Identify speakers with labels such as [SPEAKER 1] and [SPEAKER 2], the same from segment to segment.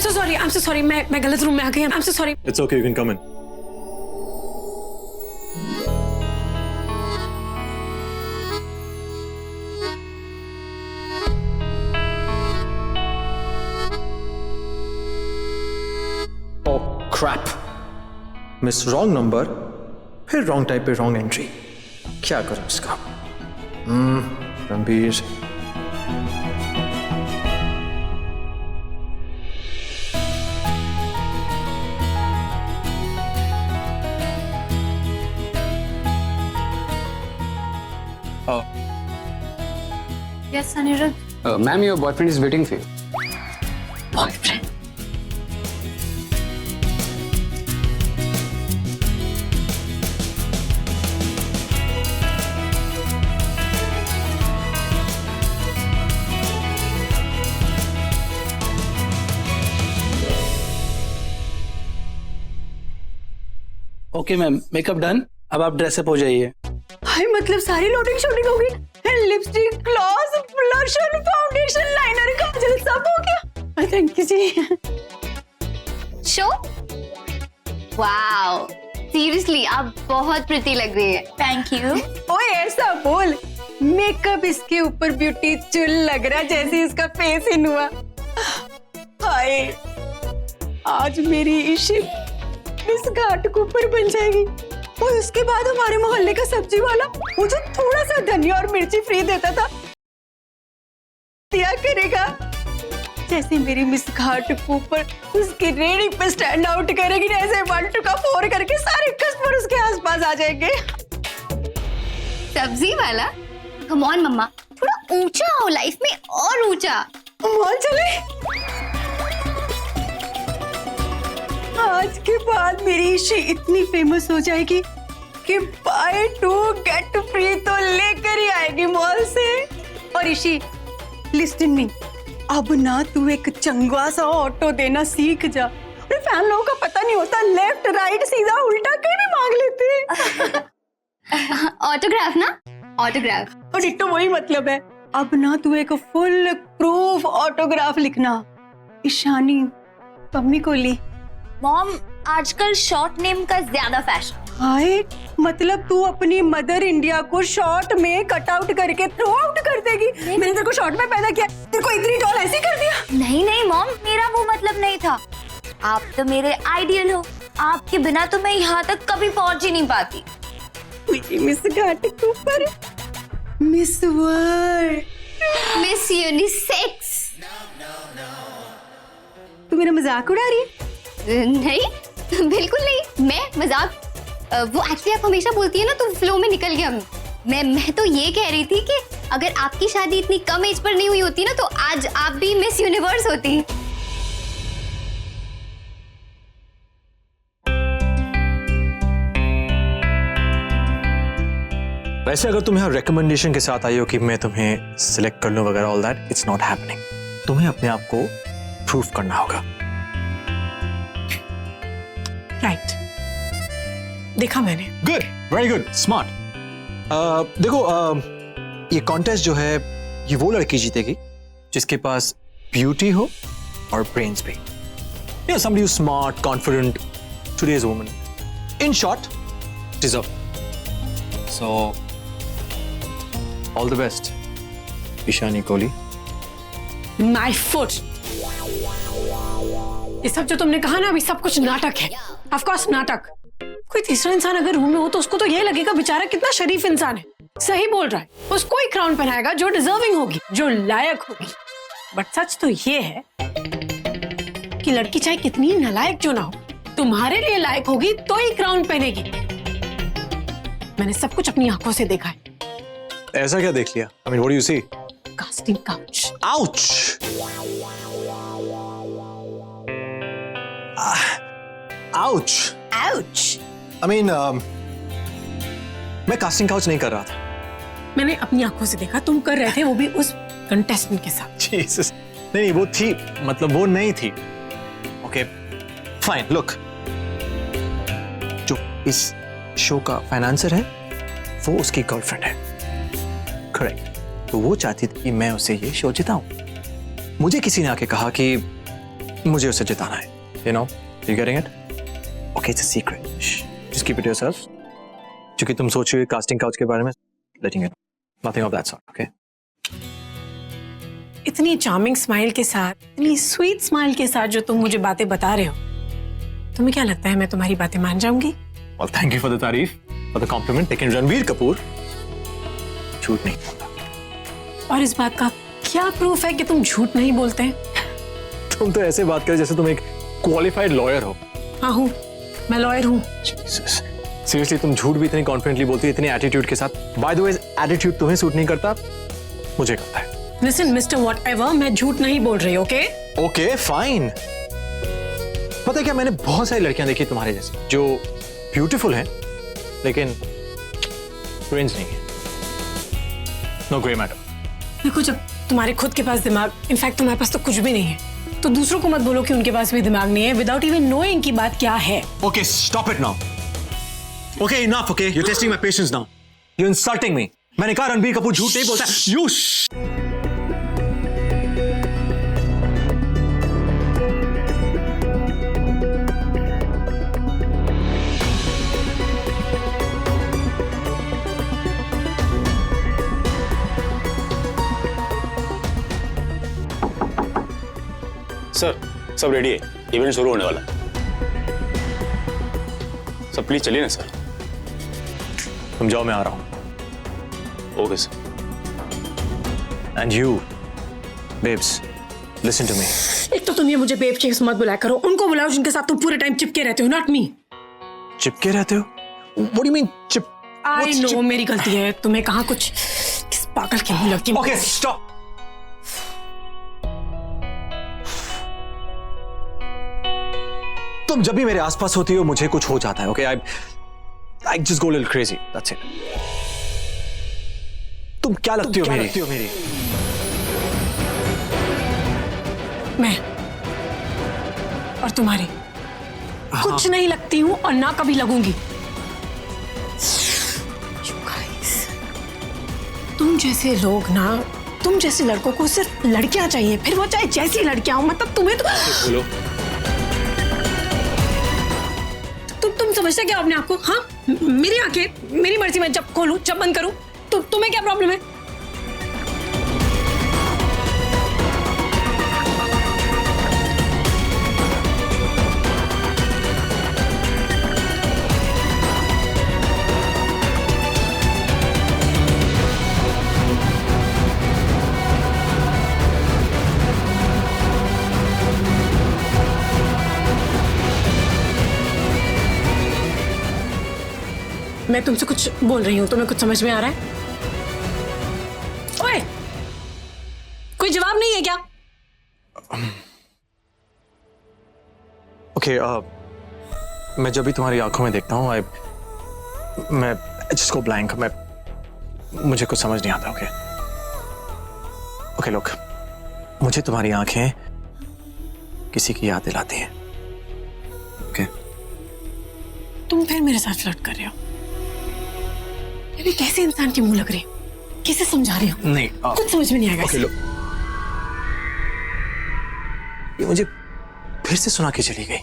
[SPEAKER 1] I'm so sorry. मैं गलत room में आ गई. I'm so sorry.
[SPEAKER 2] It's okay, you can come in.
[SPEAKER 3] Oh crap! Miss wrong number, फिर wrong type पे wrong entry. क्या करूं इसका? Ranbir.
[SPEAKER 4] Yes, Anirudh.
[SPEAKER 5] Ma'am, your boyfriend is waiting for you.
[SPEAKER 4] Boyfriend.
[SPEAKER 6] Okay ma'am, makeup done. अब आप dress up हो जाइए.
[SPEAKER 1] हाय, मतलब सारी लोडिंग शूटिंग हो गई. Lipstick, gloss, blusher, foundation, liner, kajal सब हो गया. Thank you ji.
[SPEAKER 4] Show. Wow, seriously आप बहुत प्रिटी लग रही है. Thank you.
[SPEAKER 1] ओए ऐसा बोल, मेकअप इसके ऊपर ब्यूटी चुल लग रहा जैसे इसका फेस इन हुआ. हाय, आज मेरी इशिक इस घाट के ऊपर बन जाएगी. और उसके बाद हमारे मोहल्ले का सब्जी वाला मुझे थोड़ा सा धनिया और मिर्ची फ्री देता था, दिया करेगा. जैसे मेरी मिस घाट के ऊपर उसकी रेडी पे स्टैंड आउट करेगी ना, ऐसे 1 2 का 4 करके सारे कस्टमर उसके आसपास आ जाएंगे.
[SPEAKER 4] सब्जी वाला. कम ऑन मम्मा, थोड़ा ऊंचा हो लाइफ में, और ऊंचा.
[SPEAKER 1] मॉल चले. आज के बाद मेरी इशी इतनी फेमस हो जाएगी कि बाय 2 गेट फ्री तो लेकर ही आएगी मॉल से. और इशी, लिस्टन मी, अब ना तू एक चंगा सा ऑटो देना सीख जा. अरे फैन लोगों का पता नहीं होता, लेफ्ट राइट सीधा उल्टा कहीं भी मांग लेते हैं.
[SPEAKER 4] ऑटोग्राफ ना, ऑटोग्राफ.
[SPEAKER 1] और डिट्टो वही मतलब है. अब ना तू एक फुल प्रूफ ऑटोग्राफ लिखना. ईशानी मम्मी को ली.
[SPEAKER 4] मॉम, आजकल शॉर्ट नेम का ज्यादा फैशन.
[SPEAKER 1] हाय, मतलब तू अपनी मदर इंडिया को शॉर्ट में कट आउट करके थ्रो आउट कर देगी. मैंने तेरे को शॉर्ट में पैदा किया, तेरे को इतनी टॉल ऐसे कर दिया.
[SPEAKER 4] नहीं नहीं मॉम, मेरा वो मतलब नहीं था. आप तो मेरे आइडियल हो. आपके बिना तो मैं यहाँ तक कभी पहुंच ही नहीं पाती.
[SPEAKER 1] मेरी मिस घाट के ऊपर मिस वर्ल्ड,
[SPEAKER 4] मिस यूनिसेक्स.
[SPEAKER 1] तू मेरा मजाक उड़ा रही है?
[SPEAKER 4] नहीं, बिल्कुल नहीं. मैं मजाक, वो एक्चुअली आप हमेशा बोलती है ना, तो फ्लो में निकल गया. मैं तो ये कह रही थी कि अगर आपकी शादी इतनी कम एज पर नहीं हुई होती ना, तो आज आप भी मिस यूनिवर्स होती.
[SPEAKER 2] वैसे अगर तुम यहाँ रिकमेंडेशन के साथ आई हो कि मैं तुम्हें सिलेक्ट कर लूं वगैरह, all that it's not happening. तुम्हें अपने आप को प्रूफ करना होगा.
[SPEAKER 1] राइट, देखा मैंने.
[SPEAKER 2] Good, very good, smart. देखो, ये कॉन्टेस्ट जो है ये वो लड़की जीतेगी जिसके पास ब्यूटी हो और ब्रेन्स भी. You know, somebody who's smart, confident, today's woman. In short, deserve. So, all the best, Ishani Kohli.
[SPEAKER 1] My foot. ये सब जो तुमने कहा ना, अभी सब कुछ नाटक है. Of course नाटक. कोई तीसरा इंसान अगर रूम में हो तो उसको तो ये लगेगा बेचारा कितना शरीफ इंसान है. सही बोल रहा है. उसको ही क्राउन पहनाएगा जो डिजर्विंग होगी, जो लायक होगी. बट सच तो ये है कि लड़की चाहे कितनी नालायक जो ना हो, तुम्हारे लिए लायक होगी तो ही क्राउन पहनेगी. मैंने सब कुछ अपनी आंखों से देखा है.
[SPEAKER 2] ऐसा क्या देख लिया? I mean, what do you see?
[SPEAKER 1] Casting couch.
[SPEAKER 2] Ouch! Ouch!
[SPEAKER 1] Ouch!
[SPEAKER 2] I mean, मैं कास्टिंग काउच नहीं कर रहा था.
[SPEAKER 1] मैंने अपनी आंखों से देखा, तुम कर रहे थे, वो भी उस कंटेस्टेंट के साथ.
[SPEAKER 2] Jesus. नहीं, वो थी, मतलब वो नहीं थी. Okay, fine. Look, जो इस शो का फाइनेंसर है, वो उसकी गर्लफ्रेंड है. करेक्ट. तो वो चाहती थी कि मैं उसे ये शो जिताऊं. मुझे किसी ने आके कहा कि मुझे उसे जिताना है, you know, you getting it? Okay, it's a secret. Shh. Just keep it to yourself. क्योंकि तुम सोच रही हो कास्टिंग काउच के बारे में, letting it. Nothing of that sort, okay?
[SPEAKER 1] इतनी चार्मिंग स्माइल के साथ, इतनी स्वीट स्माइल के साथ जो तुम मुझे बातें बता रहे हो, तुम्हें क्या लगता है मैं तुम्हारी बातें मान जाऊंगी?
[SPEAKER 2] Well, thank you for the तारीफ, for the compliment. लेकिन रणवीर कपूर झूठ नहीं बोलता।
[SPEAKER 1] और इस बात का क्या प्रूफ है कि तुम झूठ नहीं बोलते हैं?
[SPEAKER 2] तुम तो ऐसे बात कर जैसे तुम एक क्वालिफाइड लॉयर हो।
[SPEAKER 1] हाँ हूँ, मैं लॉयर हूँ।
[SPEAKER 2] सीरियसली तुम झूठ भी इतनी कॉन्फिडेंटली बोलती हो, इतने एटीट्यूड के साथ। बाय द वे, एटीट्यूड तुम्हें सूट नहीं करता, मुझे करता है।
[SPEAKER 1] लिसन मिस्टर व्हाटएवर, मैं झूठ नहीं बोल रही, ओके?
[SPEAKER 2] Okay fine. पता है क्या, मैंने बहुत सारी लड़कियां देखी तुम्हारे जैसी जो ब्यूटीफुल हैं लेकिन ब्रेन्स नहीं है। No grey matter.
[SPEAKER 1] देखो, जब तुम्हारे खुद के पास दिमाग, इनफैक्ट तुम्हारे पास तो कुछ भी नहीं है, तो दूसरों को मत बोलो कि उनके पास भी दिमाग नहीं है विदाउट इवन नोइंग की बात क्या है।
[SPEAKER 2] Okay stop it now. Okay enough, okay you testing my patience now, you insulting me. मैंने कहा रणबीर कपूर झूठ नहीं बोलता। यू
[SPEAKER 7] सर, सब रेडी है, इवेंट शुरू होने वाला। सब प्लीज चलिए ना सर।
[SPEAKER 2] तुम जाओ, मैं आ रहा हूं।
[SPEAKER 7] Okay sir.
[SPEAKER 2] And you babes, listen to me.
[SPEAKER 1] एक तो तुम ये मुझे बेब चेक्स मत बुलाया करो, उनको बुलाओ जिनके साथ तुम पूरे टाइम चिपके रहते हो, नॉट मी।
[SPEAKER 2] चिपके रहते हो? What do you mean chip?
[SPEAKER 1] I know मेरी गलती है, तुम्हें कहाँ कुछ किस पागल की मुंह लगती है।
[SPEAKER 2] Okay stop. तुम जब भी मेरे आसपास होती हो मुझे कुछ हो जाता है, okay? I just go a little crazy, that's it. तुम क्या लगती हो मेरी?
[SPEAKER 1] मैं और तुम्हारी कुछ नहीं लगती हूँ और ना कभी लगूंगी। You guys, तुम जैसे लोग ना, तुम जैसे लड़कों को सिर्फ लड़कियां चाहिए, फिर वो चाहे जैसी लड़कियां हो, मतलब तुम्हें तो
[SPEAKER 7] बोलो।
[SPEAKER 1] तुम समझते क्या अपने आप को? हाँ, मेरी आंखें, मेरी मर्जी, मैं जब खोलूं जब बंद करूं, तो तुम्हें क्या प्रॉब्लम है? मैं तुमसे कुछ बोल रही हूँ, तुम्हें कुछ समझ में आ रहा है? ओए, कोई जवाब नहीं है क्या?
[SPEAKER 2] ओके मैं जब भी तुम्हारी आंखों में देखता हूँ मैं जिसको ब्लैंक, मुझे कुछ समझ नहीं आता। ओके ओके लोग, मुझे तुम्हारी आंखें किसी की याद दिलाती हैं। ओके
[SPEAKER 1] तुम फिर मेरे साथ फ्लर्ट कर रहे हो? ये कैसे इंसान के मुंह लग रहे हो? कैसे समझा रहे हो?
[SPEAKER 2] नहीं
[SPEAKER 1] कुछ समझ में नहीं आएगा।
[SPEAKER 2] ओके लो, ये मुझे फिर से सुना के चली गई।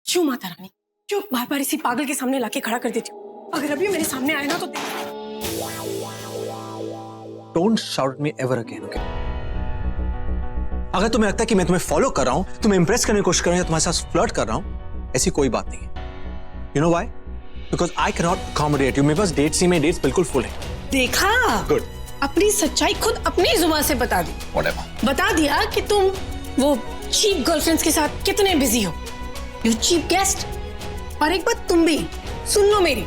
[SPEAKER 1] क्यों माता रानी, क्यों बार बार इसी पागल के सामने लाके खड़ा कर देती हो? अगर अभी मेरे सामने आए ना तो
[SPEAKER 2] don't shout me ever again, okay? अगर तुम्हें लगता है कि मैं तुम्हें फॉलो कर रहा हूं, तुम्हें इंप्रेस करने की कोशिश कर रहा हूं या तुम्हारे साथ फ्लर्ट कर रहा हूं, ऐसी कोई बात नहीं है। You know why? Because I can not accommodate you. मेरे पास डेट्स ही में डेट्स बिल्कुल फुल है।
[SPEAKER 1] देखा,
[SPEAKER 2] गुड,
[SPEAKER 1] अपनी सच्चाई खुद अपनी जुबान से बता दी।
[SPEAKER 2] व्हाटएवर,
[SPEAKER 1] बता दिया कि तुम वो चीप गर्लफ्रेंड्स के साथ कितने बिजी हो। You cheapskate. और एक बात तुम भी सुन लो मेरी,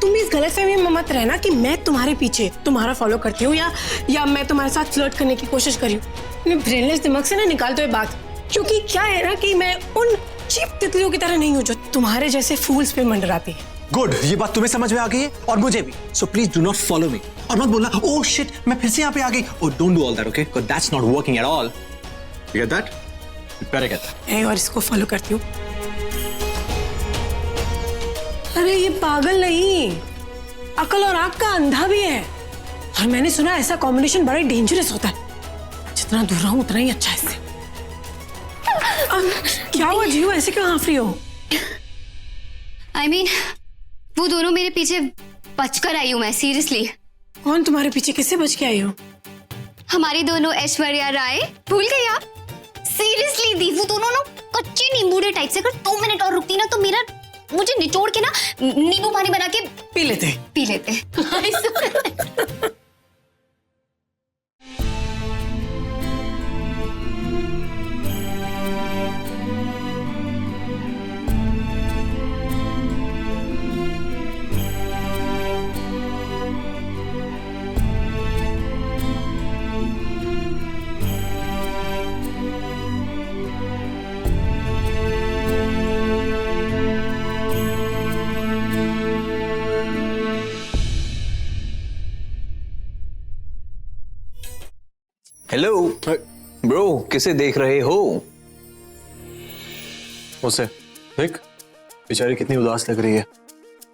[SPEAKER 1] तुम भी इस गलतफहमी में मत रहना कि मैं तुम्हारे पीछे तुम्हारा फॉलो करती हूँ या मैं तुम्हारे साथ फ्लर्ट करने की कोशिश करी हूँ। अपने ब्रेनलेस दिमाग से ना निकाल दो ये बात, क्योंकि क्या है ना कि मैं उन चीप तितलियों की तरह नहीं हूँ जो तुम्हारे जैसे फूल्स पे मंडराती है।
[SPEAKER 2] गुड, ये बात तुम्हें समझ में आ गई है और मुझे भी। So please do not follow me और मत बोलना ओह शिट मैं फिर से यहाँ पे आ गई। Oh don't do all that, okay? Because that's not working at all. You get that? You better get that.
[SPEAKER 1] मैं और इसको फॉलो करती हूँ। अरे ये पागल नहीं, अकल और आंख का अंधा भी है। और मैंने सुना ऐसा कॉम्बिनेशन बड़ा डेंजरस होता है। जितना दूर रहूं उतना ही अच्छा है इससे। क्या हुआ जीव, ऐसे क्यों हाँफ रही हो?
[SPEAKER 4] I mean, वो दोनों मेरे पीछे बचकर आई हूँ मैं, सीरियसली।
[SPEAKER 1] कौन तुम्हारे पीछे, किससे बच के आई हो?
[SPEAKER 4] हमारी दोनों ऐश्वर्या राय, भूल गई आप? सीरियसली दी, वो दोनों ना कच्चे नींबूड़े टाइप से, अगर 2 मिनट और रुकती ना तो मुझे निचोड़ के ना नींबू पानी बना के
[SPEAKER 1] पी लेते।
[SPEAKER 2] हेलो ब्रो, किसे देख रहे हो?
[SPEAKER 3] उसे देख, बेचारी कितनी उदास लग रही है।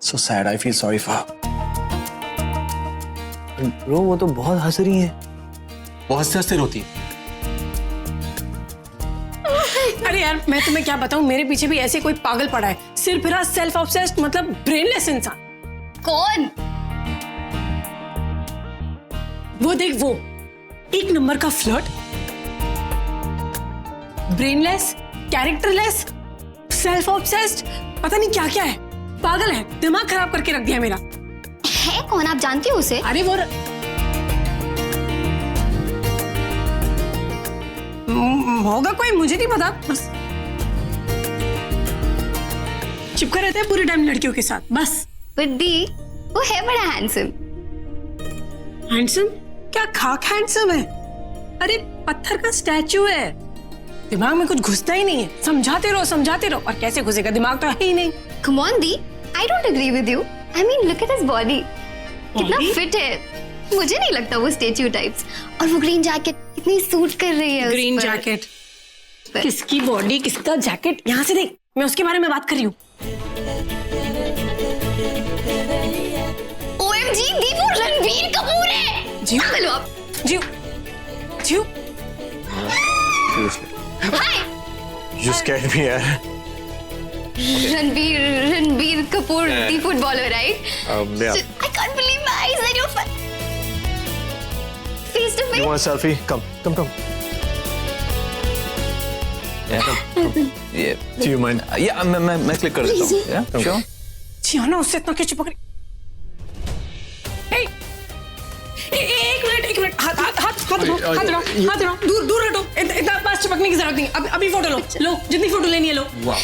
[SPEAKER 3] So sad, I feel sorry for her.
[SPEAKER 2] Bro वो तो बहुत हंस रही है। वो हंसते हंसते रोती है।
[SPEAKER 1] अरे यार मैं तुम्हें क्या बताऊं, मेरे पीछे भी ऐसे कोई पागल पड़ा है, सिर फिरा, सेल्फ ऑब्सेस्ड, मतलब ब्रेनलेस इंसान।
[SPEAKER 4] कौन?
[SPEAKER 1] वो देख, वो 1 नंबर का flirt, brainless, characterless, self obsessed, पता नहीं क्या क्या है, पागल है, दिमाग खराब करके रख दिया मेरा।
[SPEAKER 4] है कौन, आप जानती हो उसे?
[SPEAKER 1] अरे वो होगा कोई, मुझे नहीं पता, बस चिपका रहता है पूरे टाइम लड़कियों के साथ, बस।
[SPEAKER 4] दी, वो है बड़ा हैंडसम।
[SPEAKER 1] हैंडसम? क्या खाक हैंडसम है? अरे पत्थर का स्टैचू है, दिमाग में कुछ घुसता ही नहीं है, समझाते रहो, और कैसे घुसेगा, दिमाग तो है ही नहीं।
[SPEAKER 4] Come on, the, I don't agree with you. I mean, look at his body. कितना फिट है। मुझे नहीं लगता वो स्टैचू टाइप्स। और वो ग्रीन जैकेट कितनी सूट कर रही है।
[SPEAKER 1] ग्रीन जैकेट, किसकी बॉडी, किसका जैकेट, यहाँ से देख, मैं उसके बारे में बात कर रही हूँ।
[SPEAKER 4] OMG, दी, वो रणबीर कपूर है।
[SPEAKER 1] जीव,
[SPEAKER 4] पागल हो आप।
[SPEAKER 1] जीव, जीव,
[SPEAKER 4] हाय,
[SPEAKER 3] You scared me, यार।
[SPEAKER 4] Ranbir Kapoor, the footballer, right?
[SPEAKER 3] Yeah.
[SPEAKER 4] I can't believe my eyes that you're face to
[SPEAKER 3] You
[SPEAKER 4] face.
[SPEAKER 3] want a selfie? Come. Do you mind?
[SPEAKER 2] या मैं क्लिक कर देता हूँ। या श्योर।
[SPEAKER 1] जियाना उससे इतना क्यों चिपक रही? एक मिनट, हाथ दूर हटो, इतना पास चिपकने की जरूरत नहीं, अभी फोटो लो, जितनी फोटो लेनी है लो।
[SPEAKER 2] वाह।